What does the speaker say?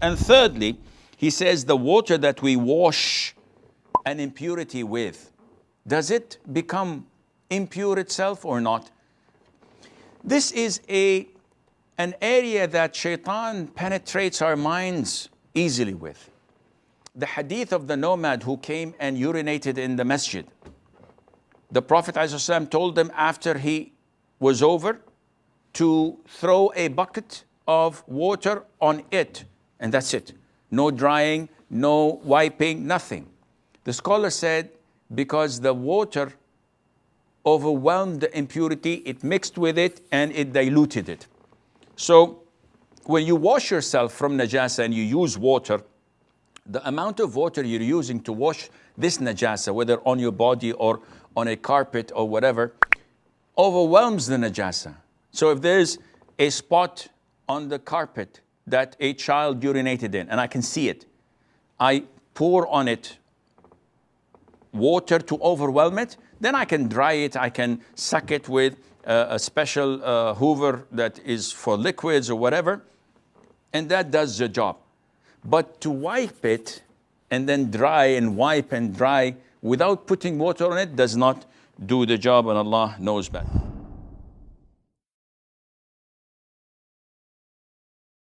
And thirdly, he says the water that we wash an impurity with, does it become impure itself or not? This is an area that shaitan penetrates our minds easily with. The hadith of the nomad who came and urinated in the masjid. The Prophet ﷺ told them after he was over to throw a bucket of water on it, and that's it. No drying, no wiping, nothing. The scholar said because the water overwhelmed the impurity, it mixed with it and it diluted it. So when you wash yourself from najasa and you use water, the amount of water you're using to wash this najasa, whether on your body or on a carpet or whatever, overwhelms the najasa. So if there's a spot on the carpet that a child urinated in, and I can see it, I pour on it water to overwhelm it, then I can dry it, I can suck it with a special hoover that is for liquids or whatever, and that does the job. But to wipe it and then dry and wipe and dry without putting water on it does not do the job, and Allah knows better.